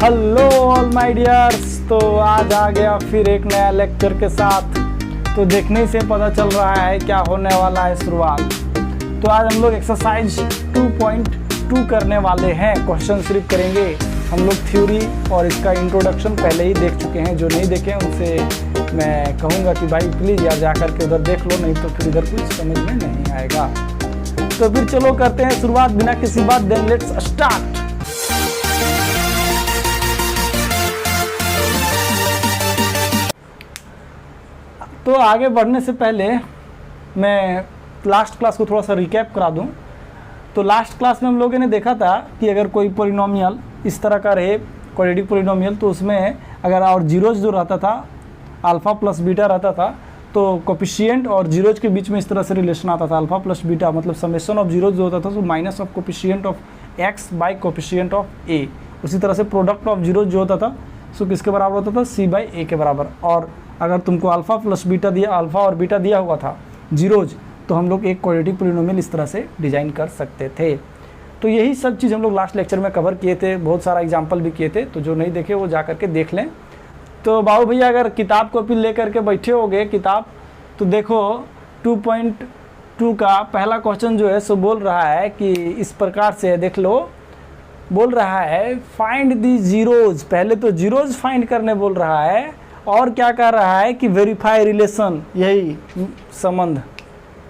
Hello all my dears. तो आज आ गया फिर एक नया लेक्चर के साथ। तो देखने से पता चल रहा है क्या होने वाला है शुरुआत। तो आज हम लोग एक्सरसाइज 2.2 करने वाले हैं। क्वेश्चन सिर्फ करेंगे हम लोग। थ्योरी और इसका इंट्रोडक्शन पहले ही देख चुके हैं। जो नहीं देखे उनसे मैं कहूँगा कि भाई प्लीज़ यार जा करके उधर देख लो, नहीं तो फिर इधर कुछ समझ में नहीं आएगा। तो फिर चलो करते हैं शुरुआत बिना किसी बात। Then let's start. तो आगे बढ़ने से पहले मैं लास्ट क्लास को थोड़ा सा रिकैप करा दूं। तो लास्ट क्लास में हम लोगों ने देखा था कि अगर कोई पोलिनोमियल इस तरह का रहे, क्वाड्रेटिक पोलिनोमियल, तो उसमें अगर और जीरोज जो रहता था, अल्फ़ा प्लस बीटा रहता था, तो कोफिशिएंट और जीरोज के बीच में इस तरह से रिलेशन आता था। अल्फ़ा प्लस बीटा मतलब समेशन ऑफ जीरोज जो होता था तो minus of coefficient of x by coefficient of a. उसी तरह से प्रोडक्ट ऑफ जीरोज जो होता था सो किसके बराबर होता था, सी बाई ए के बराबर। और अगर तुमको अल्फ़ा प्लस बीटा दिया, अल्फ़ा और बीटा दिया हुआ था जीरोज, तो हम लोग एक क्वाड्रेटिक पोलिनोमियल इस तरह से डिज़ाइन कर सकते थे। तो यही सब चीज़ हम लोग लास्ट लेक्चर में कवर किए थे। बहुत सारा एग्जाम्पल भी किए थे, तो जो नहीं देखे वो जा करके देख लें। तो बाबू भैया अगर किताब कॉपी ले करके बैठे होगे किताब, तो देखो 2.2 का पहला क्वेश्चन जो है सो बोल रहा है कि इस प्रकार से, देख लो, बोल रहा है फाइंड दी जीरोज। पहले तो जीरोज फाइंड करने बोल रहा है और क्या कर रहा है कि वेरीफाई रिलेशन, यही संबंध,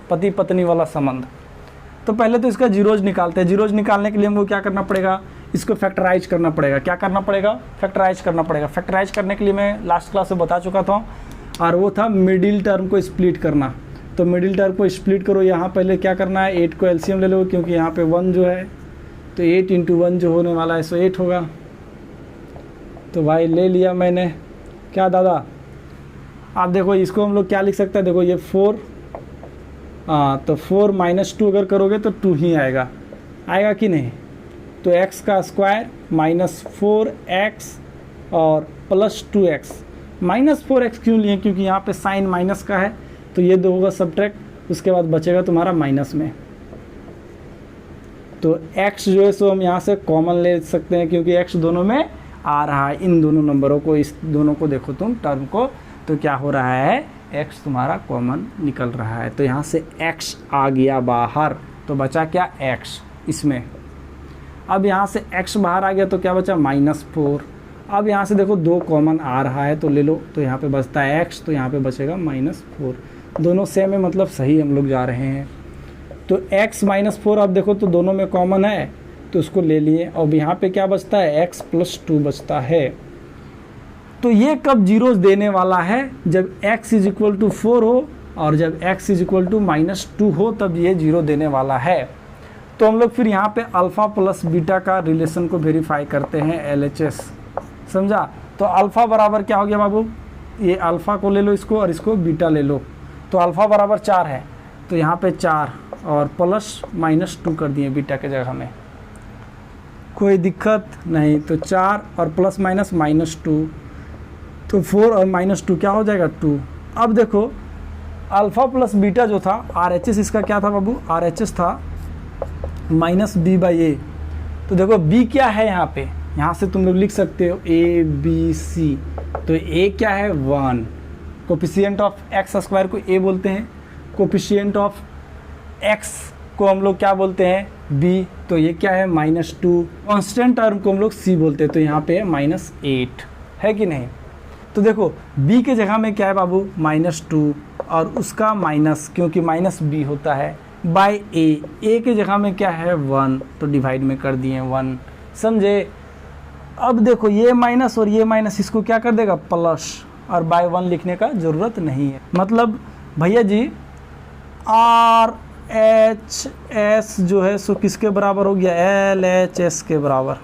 पति पत्नी वाला संबंध। तो पहले तो इसका जीरोज निकालते हैं। जीरोज निकालने के लिए हमको क्या करना पड़ेगा, इसको फैक्टराइज करना पड़ेगा। क्या करना पड़ेगा, फैक्टराइज करना पड़ेगा। फैक्टराइज करने के लिए मैं लास्ट क्लास में बता चुका था, और वो था मिडिल टर्म को स्प्लिट करना। तो मिडिल टर्म को स्प्लिट करो। यहाँ पहले क्या करना है, 8 को एलसीएम ले लो, क्योंकि यहाँ पे 1 जो है, तो 8 × 1 जो होने वाला है सो 8 होगा। तो भाई ले लिया मैंने। क्या दादा, आप देखो इसको हम लोग क्या लिख सकते हैं, देखो ये 4, तो 4 - 2 अगर करोगे तो 2 ही आएगा कि नहीं। तो x का स्क्वायर -4x और +2x। -4x क्यों लिए, क्योंकि यहाँ पे साइन माइनस का है, तो ये दो होगा सब्ट्रैक्ट, उसके बाद बचेगा तुम्हारा माइनस में। तो x जो है सो हम यहाँ से कॉमन ले सकते हैं, क्योंकि x दोनों में आ रहा है। इन दोनों नंबरों को, इस दोनों को देखो तुम टर्म को, तो क्या हो रहा है, x तुम्हारा कॉमन निकल रहा है। तो यहाँ से x आ गया बाहर, तो बचा क्या, x इसमें। अब यहाँ से x बाहर आ गया तो क्या बचा, -4। अब यहाँ से देखो 2 कॉमन आ रहा है तो ले लो, तो यहाँ पे बचता है x, तो यहाँ पे बचेगा -4। दोनों सेम है, मतलब सही हम लोग जा रहे हैं। तो x -4 अब देखो तो दोनों में कॉमन है, तो उसको ले लिए। अब यहाँ पे क्या बचता है, x + 2 बचता है। तो ये कब जीरोज देने वाला है, जब x = 4 हो और जब x = -2 हो, तब ये जीरो देने वाला है। तो हम लोग फिर यहाँ पे अल्फ़ा प्लस बीटा का रिलेशन को वेरीफाई करते हैं, LHS, समझा। तो अल्फ़ा बराबर क्या हो गया बाबू, ये अल्फ़ा को ले लो इसको, और इसको बीटा ले लो। तो अल्फ़ा बराबर 4 है, तो यहाँ पे 4 और +-2 कर दिए बीटा के जगह में। कोई दिक्कत नहीं। तो 4 और +-2, तो 4 और -2 क्या हो जाएगा, 2। अब देखो अल्फ़ा प्लस बीटा जो था, RHS इसका क्या था बाबू, RHS था -b/a। तो देखो b क्या है यहाँ पे, यहाँ से तुम लोग लिख सकते हो a b c। तो a क्या है, 1। कोफिशिएंट ऑफ x² को a बोलते हैं, कोफिशिएंट ऑफ x को हम लोग क्या बोलते हैं, b। तो ये क्या है, -2। कांस्टेंट टर्म को हम लोग c बोलते हैं, तो यहाँ पे -8 है कि नहीं। तो देखो b के जगह में क्या है बाबू, -2, और उसका माइनस, क्योंकि -b होता है, बाय a के जगह में क्या है, 1, तो डिवाइड में कर दिए 1, समझे। अब देखो ये माइनस और ये माइनस, इसको क्या कर देगा, प्लस, और बाय 1 लिखने का ज़रूरत नहीं है। मतलब भैया जी RHS जो है सो किसके बराबर हो गया, LHS के बराबर।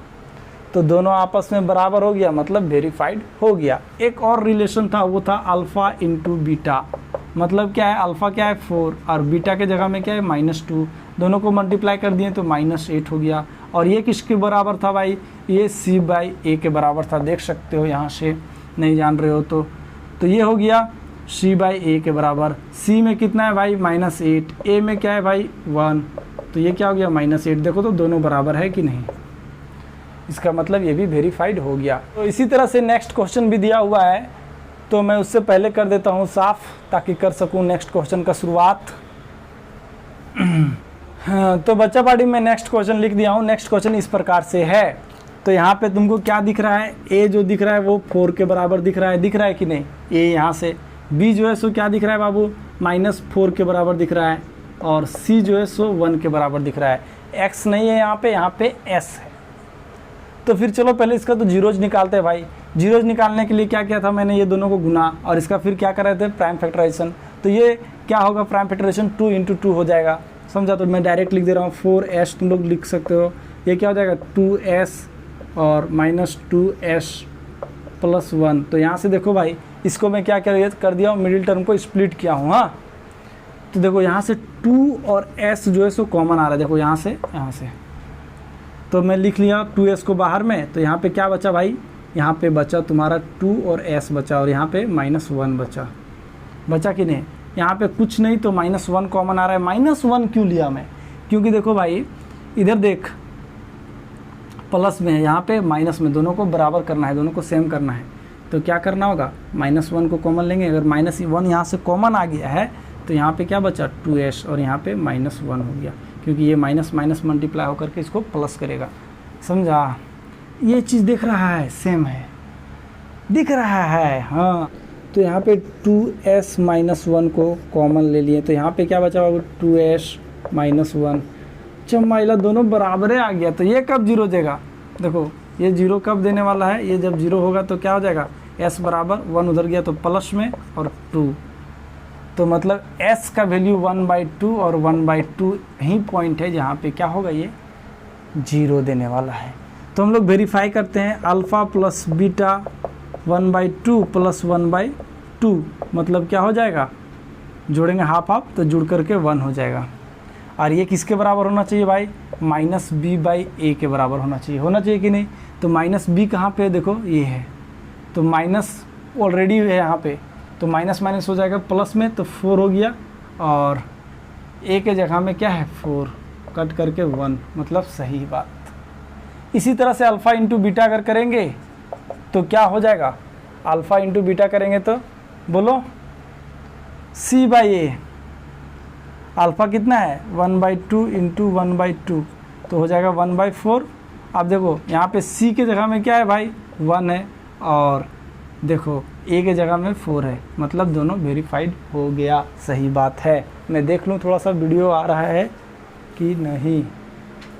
तो दोनों आपस में बराबर हो गया, मतलब वेरीफाइड हो गया। एक और रिलेशन था, वो था अल्फ़ा × बीटा। मतलब क्या है, अल्फ़ा क्या है, 4, और बीटा के जगह में क्या है, -2। दोनों को मल्टीप्लाई कर दिए तो -8 हो गया। और ये किसके बराबर था भाई, ये c/a के बराबर था। देख सकते हो यहाँ से, नहीं जान रहे हो तो ये हो गया c/a के बराबर। c में कितना है भाई, -8, a में क्या है भाई, 1, तो ये क्या हो गया, -8। देखो तो दोनों बराबर है कि नहीं। इसका मतलब ये भी वेरीफाइड हो गया। तो इसी तरह से नेक्स्ट क्वेश्चन भी दिया हुआ है, तो मैं उससे पहले कर देता हूँ साफ, ताकि कर सकूँ नेक्स्ट क्वेश्चन का शुरुआत। तो बच्चा पार्टी में नेक्स्ट क्वेश्चन लिख दिया हूँ। नेक्स्ट क्वेश्चन इस प्रकार से है। तो यहाँ पे तुमको क्या दिख रहा है, ए जो दिख रहा है वो 4 के बराबर दिख रहा है कि नहीं, ए यहाँ से। बी जो है सो क्या दिख रहा है बाबू, -4 के बराबर दिख रहा है। और सी जो है सो 1 के बराबर दिख रहा है। एक्स नहीं है यहाँ पे एस है। तो फिर चलो पहले इसका तो जीरोज निकालते हैं भाई। जीरोज निकालने के लिए क्या किया था मैंने, ये दोनों को गुना और इसका फिर क्या कर रहे थे, प्राइम फैक्टराइजेशन। तो ये क्या होगा, प्राइम फैक्टराइजेशन 2 × 2 हो जाएगा, समझा। तो मैं डायरेक्ट लिख दे रहा हूँ 4s, तुम लोग लिख सकते हो। ये क्या हो जाएगा 2s और -2s + 1। तो यहाँ से देखो भाई, इसको मैं क्या कर दिया हूँ, मिडिल टर्म को स्प्लिट किया हूँ। हाँ, तो देखो यहाँ से 2 और s जो है सो कॉमन आ रहा है, देखो यहाँ से। तो मैं लिख लिया 2s को बाहर में। तो यहाँ पे क्या बचा भाई, यहाँ पे बचा तुम्हारा 2 और s बचा, और यहाँ पे -1 बचा कि नहीं। यहाँ पे कुछ नहीं, तो -1 कॉमन आ रहा है। -1 क्यों लिया मैं, क्योंकि देखो भाई इधर देख, प्लस में है, यहाँ पे माइनस में, दोनों को बराबर करना है, दोनों को सेम करना है। तो क्या करना होगा, -1 को कॉमन लेंगे। अगर -1 यहाँ से कॉमन आ गया है तो यहाँ पे क्या बचा 2s, और यहाँ पे -1 हो गया, क्योंकि ये माइनस मल्टीप्लाई होकर के इसको प्लस करेगा, समझा। ये चीज़ दिख रहा है, सेम है, दिख रहा है। हाँ, तो यहाँ पे 2s - 1 को कॉमन ले लिए। तो यहाँ पे क्या बचा बाबू, 2s - 1। चम्माइला दोनों बराबर आ गया। तो ये कब जीरो देगा, देखो ये जीरो कब देने वाला है, ये जब जीरो होगा तो क्या हो जाएगा, s बराबर 1 उधर गया तो प्लस में और 2। तो मतलब s का वैल्यू 1/2 और 1/2 ही पॉइंट है जहाँ पे क्या होगा, ये जीरो देने वाला है। तो हम लोग वेरीफाई करते हैं, अल्फ़ा प्लस बीटा 1/2 + 1/2 मतलब क्या हो जाएगा, जोड़ेंगे हाफ तो जुड़ करके 1 हो जाएगा। और ये किसके बराबर होना चाहिए भाई, -b/a के बराबर होना चाहिए कि नहीं। तो -b कहाँ पे है, देखो ये है, तो माइनस ऑलरेडी है यहाँ पे, तो माइनस हो जाएगा प्लस में, तो 4 हो गया, और a के जगह में क्या है 4, कट करके 1, मतलब सही बात। इसी तरह से अल्फ़ा × बीटा अगर करेंगे तो क्या हो जाएगा, अल्फ़ा × बीटा करेंगे तो बोलो c/a, अल्फ़ा कितना है 1/2 × 1/2, तो हो जाएगा 1/4। अब देखो यहाँ पे c के जगह में क्या है भाई 1 है, और देखो a के जगह में 4 है, मतलब दोनों वेरीफाइड हो गया, सही बात है। मैं देख लूँ थोड़ा सा वीडियो आ रहा है कि नहीं।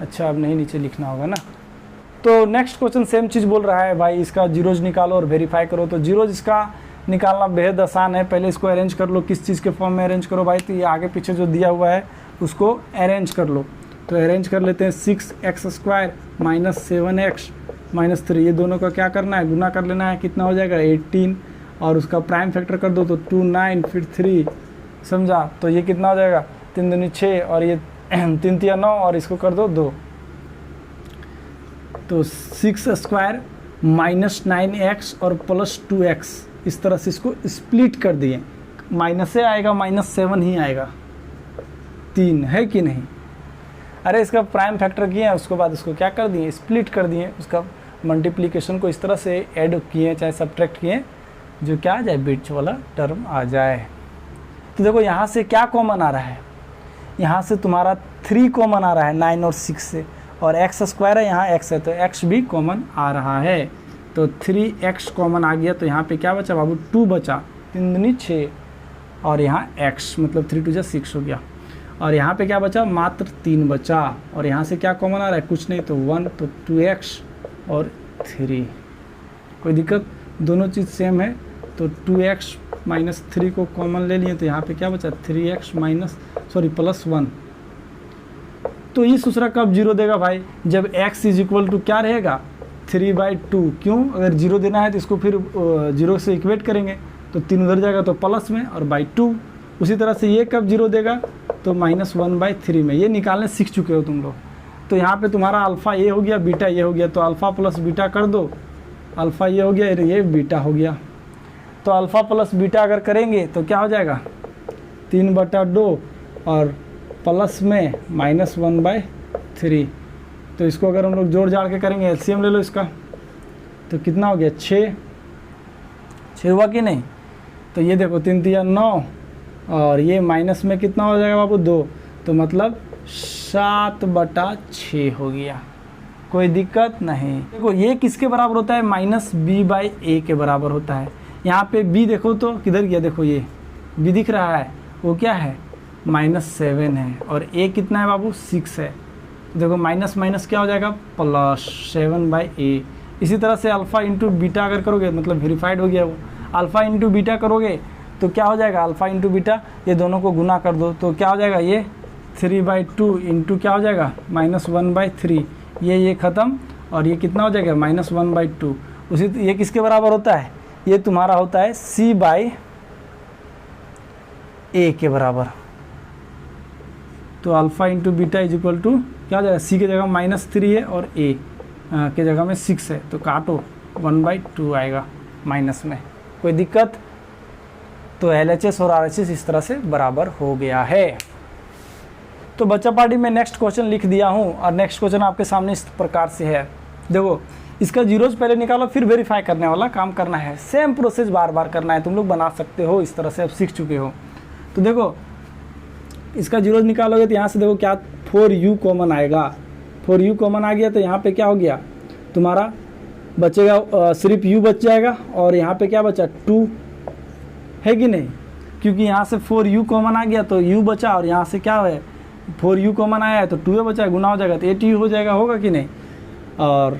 अच्छा, अब नहीं नीचे लिखना होगा ना। तो नेक्स्ट क्वेश्चन सेम चीज़ बोल रहा है भाई, इसका जीरोज निकालो और वेरीफाई करो। तो जीरोज इसका निकालना बेहद आसान है। पहले इसको अरेंज कर लो, किस चीज़ के फॉर्म में अरेंज करो भाई, तो ये आगे पीछे जो दिया हुआ है उसको अरेंज कर लो। तो अरेंज कर लेते हैं, 6x² - 7x - 3, ये दोनों का क्या करना है, गुना कर लेना है। कितना हो जाएगा 18, और उसका प्राइम फैक्टर कर दो तो 2 9 फिर 3, समझा। तो ये कितना हो जाएगा 3 दूनी 6, और ये 3 तिया 9, और इसको कर दो 2। तो 6² - 9x और +2x, इस तरह से इसको स्प्लिट कर दिए। माइनस से आएगा, -7 ही आएगा, 3 है कि नहीं। अरे इसका प्राइम फैक्टर किए, उसके बाद उसको क्या कर दिए, स्प्लिट कर दिए, उसका मल्टीप्लिकेशन को इस तरह से ऐड किए चाहे सब्ट्रैक्ट किए, जो क्या आ जाए, बीच वाला टर्म आ जाए। तो देखो यहाँ से क्या कॉमन आ रहा है, यहाँ से तुम्हारा 3 कॉमन आ रहा है 9 और 6 से, और x² है, यहाँ x है, तो x भी कॉमन आ रहा है। तो 3x कॉमन आ गया, तो यहाँ पे क्या बचा बाबू 2 बचा, 3 दूनी 6, और यहाँ x मतलब 3 × 2 = 6 हो गया, और यहाँ पे क्या बचा, मात्र 3 बचा। और यहाँ से क्या कॉमन आ रहा है, कुछ नहीं, तो 1, तो 2x और 3, कोई दिक्कत, दोनों चीज़ सेम है। तो 2x - 3 को कॉमन ले लिए, तो यहाँ पे क्या बचा 3x +1। तो इस दूसरा कब जीरो देगा भाई, जब x = क्या रहेगा 3/2। क्यों, अगर जीरो देना है तो इसको फिर जीरो से इक्वेट करेंगे, तो 3 उधर जाएगा तो प्लस में और /2। उसी तरह से ये कब जीरो देगा, तो -1/3 में। ये निकालने सीख चुके हो तुम लोग। तो यहाँ पे तुम्हारा अल्फ़ा ये हो गया, बीटा ये हो गया, तो अल्फ़ा प्लस बीटा कर दो, अल्फ़ा ये हो गया, ये बीटा हो गया। तो अल्फ़ा प्लस बीटा अगर करेंगे तो क्या हो जाएगा 3/2 और प्लस में -1/3, तो इसको अगर हम लोग जोड़ जाड़ के करेंगे, एलसीएम ले लो इसका, तो कितना हो गया 6 हुआ कि नहीं। तो ये देखो 3 3 9 और ये माइनस में कितना हो जाएगा बाबू 2, तो मतलब 7/6 हो गया। कोई दिक्कत नहीं। देखो ये किसके बराबर होता है, -b/a के बराबर होता है। यहाँ पे b देखो तो किधर गया, देखो ये b दिख रहा है, वो क्या है -7 है, और a कितना है बाबू 6 है। देखो माइनस माइनस क्या हो जाएगा +7/a। इसी तरह से अल्फ़ा इंटू बीटा अगर करोगे, मतलब वेरीफाइड हो गया वो, अल्फ़ा इंटू बीटा करोगे तो क्या हो जाएगा, अल्फ़ा इंटू बीटा, ये दोनों को गुना कर दो तो क्या हो जाएगा, ये 3/2 इंटू क्या हो जाएगा -1/3, ये ख़त्म, और ये कितना हो जाएगा -1/2। उसी ये किसके बराबर होता है, ये तुम्हारा होता है c/a के बराबर। तो alpha into beta is equal to क्या हो जाएगा, c की जगह -3 है और a के जगह में 6 है, तो काटो 1/2 आएगा माइनस में। कोई दिक्कत। तो LHS और RHS इस तरह से बराबर हो गया है। तो बच्चा पार्टी में नेक्स्ट क्वेश्चन लिख दिया हूँ, और नेक्स्ट क्वेश्चन आपके सामने इस प्रकार से है। देखो इसका जीरोज पहले निकालो, फिर वेरीफाई करने वाला काम करना है। सेम प्रोसेस बार बार करना है, तुम लोग बना सकते हो इस तरह से, अब सीख चुके हो। तो देखो इसका जीरोज निकालोगे तो यहाँ से देखो क्या 4u कॉमन आएगा, 4u कॉमन आ गया तो यहाँ पे क्या हो गया तुम्हारा बचेगा, सिर्फ u बच जाएगा, और यहाँ पे क्या बचा 2 है कि नहीं, क्योंकि यहाँ से 4u कॉमन आ गया तो u बचा, और यहाँ से क्या है 4u कॉमन आया है तो 2a बचा है, गुना हो जाएगा तो 8u हो जाएगा, होगा कि नहीं। और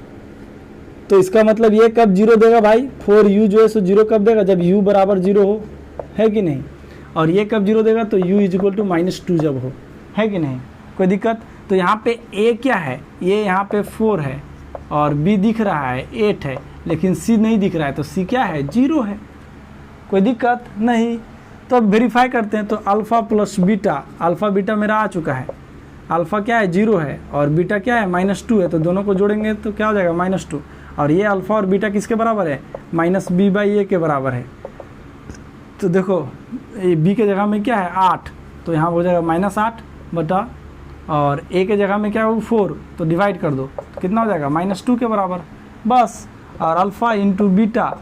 तो इसका मतलब ये कब जीरो देगा भाई, 4u जो है सो जीरो कब देगा, जब u बराबर 0 हो, है कि नहीं। और ये कब जीरो देगा, तो u इज इक्वल टू -2 जब हो, है कि नहीं। कोई दिक्कत। तो यहाँ पे a क्या है, ये यहाँ पे 4 है, और b दिख रहा है 8 है, लेकिन c नहीं दिख रहा है, तो c क्या है 0 है। कोई दिक्कत नहीं। तो अब वेरीफाई करते हैं। तो alpha plus beta, alpha beta मेरा आ चुका है, अल्फ़ा क्या है 0 है, और बीटा क्या है -2 है, तो दोनों को जोड़ेंगे तो क्या हो जाएगा -2। और ये अल्फ़ा और बीटा किसके बराबर है, -b/a के बराबर है। तो देखो ये b के जगह में क्या है 8, तो यहाँ हो जाएगा -8 बटा, और a के जगह में क्या है 4, तो डिवाइड कर दो तो कितना हो जाएगा -2 के बराबर बस। और अल्फ़ा इंटू बीटा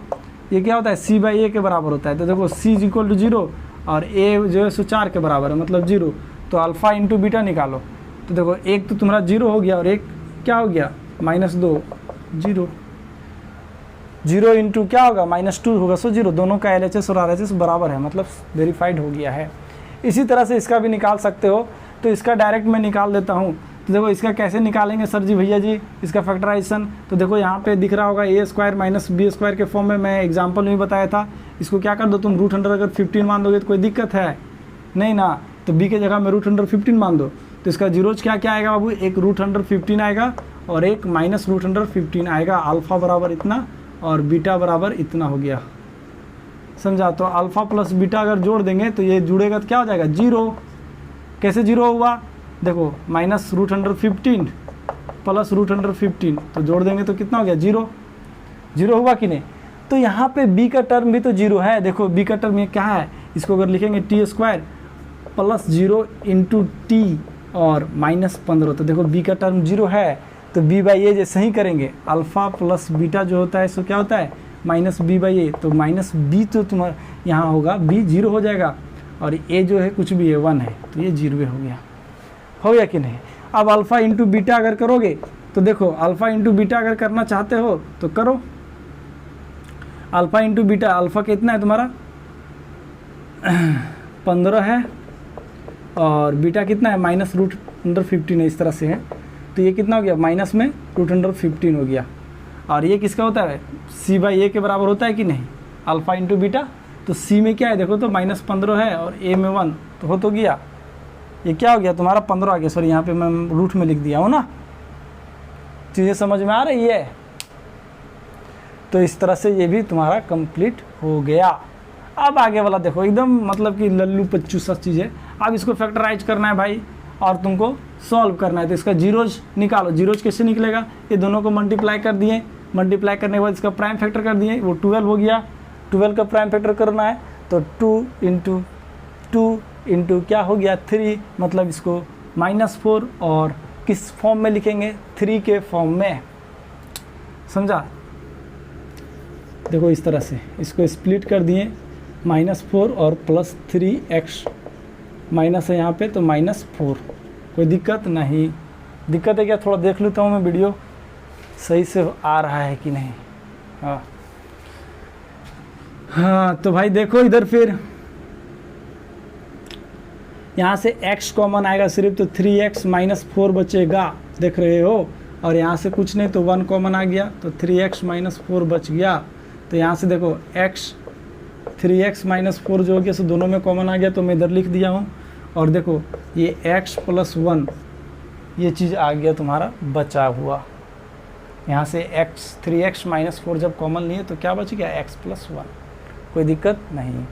ये क्या होता है c/a के बराबर होता है। तो देखो c इज इक्वल टू 0 और a जो है सो 4 के बराबर है, मतलब 0। तो अल्फ़ा इंटू बीटा निकालो, तो देखो एक तो तुम्हारा 0 हो गया और एक क्या हो गया -2, 0 0 इंटू क्या होगा -2 होगा, सो 0। दोनों का LHS और RHS बराबर है, मतलब वेरीफाइड हो गया है। इसी तरह से इसका भी निकाल सकते हो। तो इसका डायरेक्ट मैं निकाल देता हूँ। तो देखो इसका कैसे निकालेंगे सर जी भैया जी, इसका फैक्टराइजेशन। तो देखो यहाँ पे दिख रहा होगा a² - b² के फॉर्म में, मैं एग्जांपल में बताया था। इसको क्या कर दो तुम √100 अगर 15 मान दोगे तो कोई दिक्कत है नहीं ना। तो b के जगह में √115 मान दो, तो इसका जीरोज क्या क्या आएगा बाबू, एक √115 आएगा और एक -√115 आएगा। अल्फ़ा बराबर इतना और बीटा बराबर इतना हो गया, समझा। तो अल्फ़ा प्लस बीटा अगर जोड़ देंगे तो ये जुड़ेगा तो क्या हो जाएगा 0। कैसे 0 हुआ, देखो -√115 प्लस √115, तो जोड़ देंगे तो कितना हो गया 0 हुआ कि नहीं। तो यहाँ पे b का टर्म भी तो 0 है। देखो b का टर्म ये क्या है, इसको अगर लिखेंगे t² + 0 × t और -15, तो देखो b का टर्म 0 है। तो b/a जैसे ही करेंगे, अल्फ़ा प्लस बीटा जो होता है सो क्या होता है -b/a। तो -b तो तुम्हारा यहाँ होगा, b 0 हो जाएगा, और a जो है कुछ भी है 1 है, तो ये 0 हो गया कि नहीं। अब अल्फ़ा इंटू बीटा अगर करोगे तो देखो अल्फ़ा इंटू बीटा अगर करना चाहते हो तो करो। अल्फ़ा इंटू बीटा, अल्फ़ा कितना है तुम्हारा 15 है, और बीटा कितना है -√115 है, इस तरह से है। तो ये कितना हो गया माइनस में √115 हो गया। और ये किसका होता है c/a के बराबर होता है कि नहीं, अल्फ़ा इंटू बीटा। तो c में क्या है देखो तो -15 है और a में 1, तो हो तो गया। ये क्या हो गया तुम्हारा 15 आ गया, सॉरी यहाँ पे मैं रूट में लिख दिया हूँ ना। चीज़ें समझ में आ रही है। तो इस तरह से ये भी तुम्हारा कंप्लीट हो गया। अब आगे वाला देखो एकदम मतलब कि लल्लू पच्चू सा चीज़ है। अब इसको फैक्टराइज करना है भाई, और तुमको सॉल्व करना है। तो इसका जीरोज निकालो। जीरोज कैसे निकलेगा, ये दोनों को मल्टीप्लाई कर दिए, मल्टीप्लाई करने के बाद इसका प्राइम फैक्टर कर दिए, वो 12 हो गया। 12 का प्राइम फैक्टर करना है तो 2 × 2 × क्या हो गया 3, मतलब इसको -4 और किस फॉर्म में लिखेंगे, 3 के फॉर्म में, समझा। देखो इस तरह से इसको स्प्लिट कर दिए, -4 और +3x, माइनस है यहाँ पे तो -4, कोई दिक्कत नहीं। दिक्कत है क्या, थोड़ा देख लेता हूँ मैं वीडियो सही से आ रहा है कि नहीं। हाँ तो भाई देखो इधर, फिर यहाँ से x कॉमन आएगा सिर्फ, तो 3x - 4 बचेगा, देख रहे हो। और यहाँ से कुछ नहीं तो 1 कॉमन आ गया, तो 3x - 4 बच गया। तो यहाँ से देखो x 3x - 4 जो हो गया सो दोनों में कॉमन आ गया, तो मैं इधर लिख दिया हूँ। और देखो ये x + 1 ये चीज़ आ गया तुम्हारा बचा हुआ। यहाँ से 3x - 4 जब कॉमन लिए तो क्या बच गया, x + 1, कोई दिक्कत नहीं।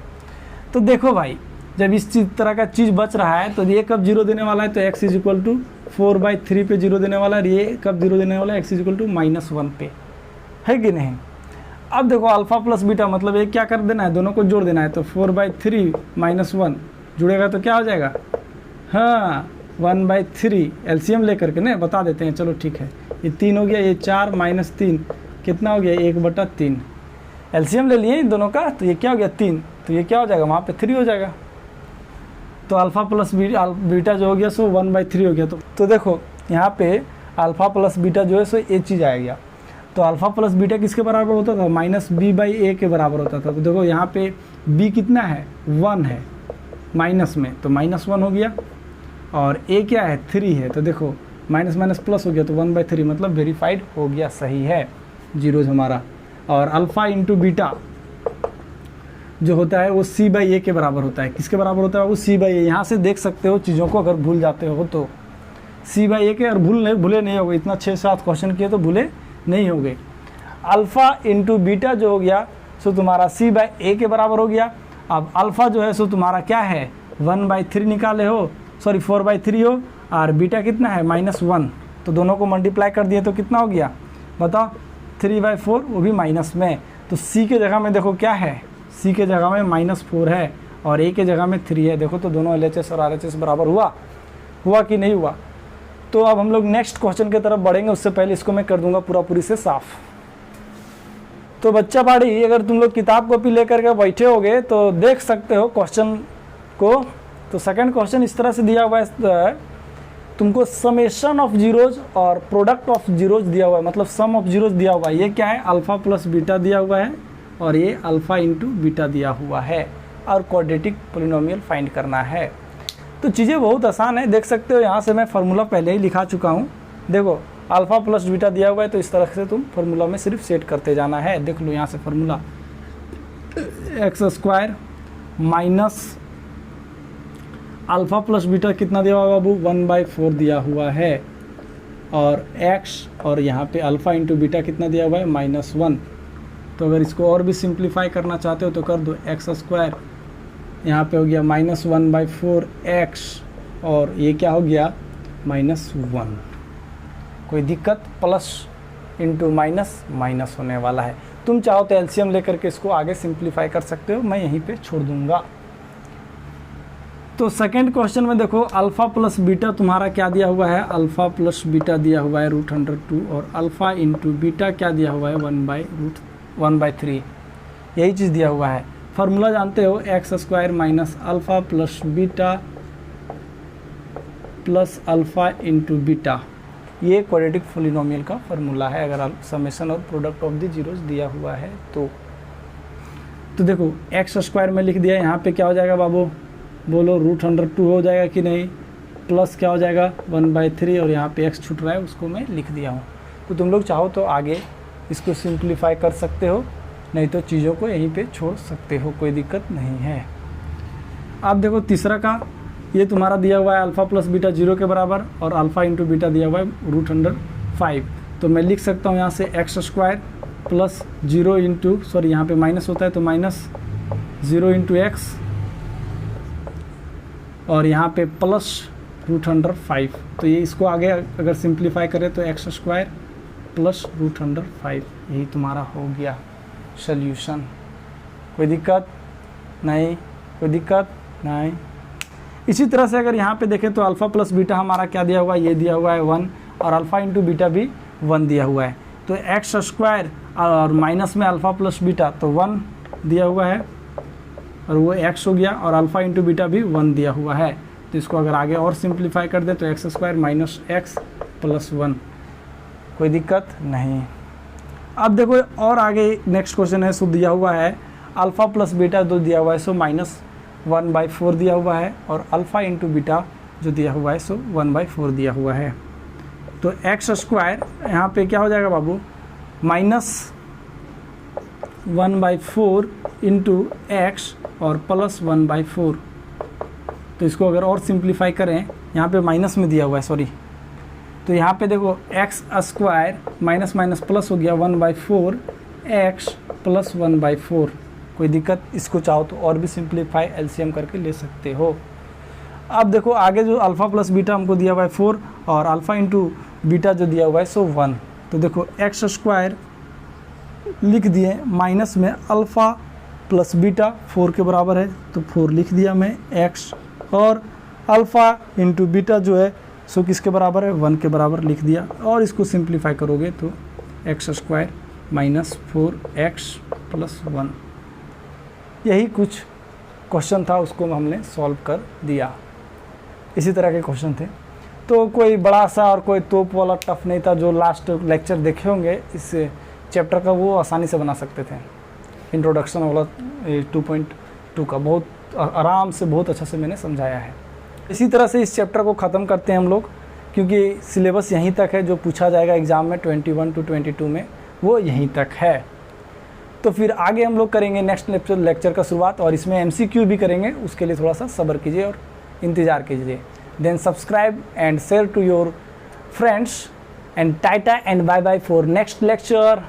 तो देखो भाई जब इस तरह का चीज़ बच रहा है तो ये कब 0 देने वाला है, तो x = 4/3 पे 0 देने वाला है। ये कब 0 देने वाला है, x = -1 पे, है कि नहीं। अब देखो अल्फ़ा प्लस बीटा मतलब ये क्या कर देना है, दोनों को जोड़ देना है। तो 4/3 - 1 जुड़ेगा तो क्या हो जाएगा, हाँ 1/3, एलसीएम लेकर के ना बता देते हैं, चलो ठीक है। ये 3 हो गया, ये 4 - 3 कितना हो गया, 1/3। एलसीएम ले लिए इन दोनों का, तो ये क्या हो गया 3, तो ये क्या हो जाएगा वहाँ पे 3 हो जाएगा। तो अल्फ़ा प्लस बीटा जो हो गया सो 1/3 हो गया। तो देखो यहाँ पे अल्फ़ा प्लस बीटा जो है सो ये चीज़ आ गया। तो अल्फ़ा प्लस बीटा किसके बराबर होता था, -b/a के बराबर होता था। तो देखो यहाँ पे b कितना है, 1 है माइनस में, तो -1 हो गया। और a क्या है, 3 है। तो देखो माइनस माइनस प्लस हो गया, तो 1/3 मतलब वेरीफाइड हो गया, सही है जीरोज हमारा। और अल्फ़ा इंटू बीटा जो होता है वो c/a के बराबर होता है। किसके बराबर होता है, वो c/a। यहाँ से देख सकते हो चीज़ों को, अगर भूल जाते हो तो c/a के, और भूले नहीं होगे, इतना 6-7 क्वेश्चन किए तो भूले नहीं होंगे। अल्फ़ा इंटू बीटा जो हो गया सो तुम्हारा c/a के बराबर हो गया। अब अल्फ़ा जो है सो तुम्हारा क्या है, 1/3 निकाले हो, सॉरी 4/3 हो, और बीटा कितना है -1, तो दोनों को मल्टीप्लाई कर दिए तो कितना हो गया बताओ, 3/4, वो भी माइनस में। तो c के जगह में देखो क्या है, c के जगह में -4 है और a के जगह में 3 है। देखो तो दोनों LHS और RHS बराबर हुआ कि नहीं हुआ। तो अब हम लोग नेक्स्ट क्वेश्चन की तरफ बढ़ेंगे, उससे पहले इसको मैं कर दूंगा पूरी से साफ। तो बच्चा बाड़ी, अगर तुम लोग किताब कॉपी लेकर के बैठे होगे तो देख सकते हो क्वेश्चन को। तो सेकंड क्वेश्चन इस तरह से दिया हुआ है, तुमको समेशन ऑफ जीरोज और प्रोडक्ट ऑफ जीरोज दिया हुआ है, मतलब सम ऑफ जीरोज दिया हुआ है। ये क्या है, अल्फ़ा प्लस बीटा दिया हुआ है और ये अल्फ़ा इंटू बीटा दिया हुआ है, और क्वाड्रेटिक पोलिनोमियल फाइंड करना है। तो चीज़ें बहुत आसान है, देख सकते हो यहाँ से मैं फार्मूला पहले ही लिखा चुका हूँ। देखो अल्फ़ा प्लस बीटा दिया हुआ है, तो इस तरह से तुम फार्मूला में सिर्फ सेट करते जाना है। देख लो यहाँ से formula, x² minus alpha plus beta कितना दिया हुआ बाबू, 1/4 दिया हुआ है, और x और यहाँ पे अल्फ़ा इंटू बीटा कितना दिया हुआ है, -1। तो अगर इसको और भी सिंप्लीफाई करना चाहते हो तो कर दो, x² यहाँ पे हो गया -1/4x, और ये क्या हो गया -1। कोई दिक्कत, प्लस इंटू माइनस माइनस होने वाला है। तुम चाहो तो एलसीएम लेकर के इसको आगे सिंप्लीफाई कर सकते हो, मैं यहीं पे छोड़ दूंगा। तो सेकंड क्वेश्चन में देखो अल्फ़ा प्लस बीटा तुम्हारा क्या दिया हुआ है, अल्फ़ा प्लस बीटा दिया हुआ है √2, और अल्फ़ा इंटू बीटा क्या दिया हुआ है 1/3, यही चीज़ दिया हुआ है। फार्मूला जानते हो, x² minus alpha plus beta plus alpha into beta, ये क्वाड्रेटिक पोलिनोमियल का फार्मूला है अगर समेशन और प्रोडक्ट ऑफ द जीरोज दिया हुआ है तो देखो x² में लिख दिया, यहाँ पे क्या हो जाएगा बाबू बोलो, √2 हो जाएगा कि नहीं, प्लस क्या हो जाएगा 1/3, और यहाँ पे x छूट रहा है उसको मैं लिख दिया हूँ। तो तुम लोग चाहो तो आगे इसको सिंप्लीफाई कर सकते हो, नहीं तो चीज़ों को यहीं पे छोड़ सकते हो, कोई दिक्कत नहीं है। अब देखो तीसरा का, ये तुम्हारा दिया हुआ है अल्फ़ा प्लस बीटा 0 के बराबर, और अल्फ़ा इंटू बीटा दिया हुआ है √5। तो मैं लिख सकता हूँ यहाँ से x² प्लस 0 इंटू, सॉरी यहाँ पे माइनस होता है तो -0 इंटू x, और यहाँ पे प्लस √5। तो ये इसको आगे अगर सिंप्लीफाई करें तो x² प्लस √5, यही तुम्हारा हो गया सॉल्यूशन। कोई दिक्कत नहीं, कोई दिक्कत नहीं। इसी तरह से अगर यहाँ पे देखें तो अल्फ़ा प्लस बीटा हमारा क्या दिया हुआ है, ये दिया हुआ है 1, और अल्फ़ा इंटू बीटा भी 1 दिया हुआ है। तो एक्स स्क्वायर और माइनस में अल्फ़ा प्लस बीटा तो 1 दिया हुआ है, और वो x हो गया, और अल्फ़ा इंटू बीटा भी 1 दिया हुआ है। तो इसको अगर आगे और सिंप्लीफाई कर दें तो x square minus x plus 1, कोई दिक्कत नहीं। अब देखो और आगे नेक्स्ट क्वेश्चन है, सो दिया हुआ है अल्फ़ा प्लस बीटा जो दिया हुआ है सो -1/4 दिया हुआ है, और अल्फ़ा इंटू बीटा जो दिया हुआ है सो 1/4 दिया हुआ है। तो एक्स स्क्वायर यहाँ पे क्या हो जाएगा बाबू, -1/4 इंटू एक्स और प्लस 1/4। तो इसको अगर और सिंप्लीफाई करें, यहाँ पे माइनस में दिया हुआ है सॉरी, तो यहाँ पे देखो x square minus minus plus हो गया 1/4 एक्स प्लस 1/4, कोई दिक्कत। इसको चाहो तो और भी सिंप्लीफाई एलसीएम करके ले सकते हो। अब देखो आगे जो अल्फ़ा प्लस बीटा हमको दिया हुआ है 4, और अल्फ़ा इंटू बीटा जो दिया हुआ है सो 1। तो देखो एक्स स्क्वायर लिख दिए, माइनस में अल्फ़ा प्लस बीटा 4 के बराबर है तो 4 लिख दिया मैं एक्स, और अल्फ़ा इंटू बीटा जो है सो किसके बराबर है, 1 के बराबर लिख दिया। और इसको सिंप्लीफाई करोगे तो x square minus 4x plus 1। यही कुछ क्वेश्चन था, उसको हमने सॉल्व कर दिया। इसी तरह के क्वेश्चन थे, तो कोई बड़ा सा और कोई तोप वाला टफ नहीं था। जो लास्ट लेक्चर देखे होंगे इस चैप्टर का वो आसानी से बना सकते थे। इंट्रोडक्शन वाला 2.2 का बहुत आराम से बहुत अच्छा से मैंने समझाया है। इसी तरह से इस चैप्टर को ख़त्म करते हैं हम लोग, क्योंकि सिलेबस यहीं तक है। जो पूछा जाएगा एग्ज़ाम में 21 to 22 में वो यहीं तक है। तो फिर आगे हम लोग करेंगे नेक्स्ट लेक्चर का शुरुआत, और इसमें MCQ भी करेंगे। उसके लिए थोड़ा सा सब्र कीजिए और इंतज़ार कीजिए। Then subscribe and share to your friends, and tata and bye bye for next lecture.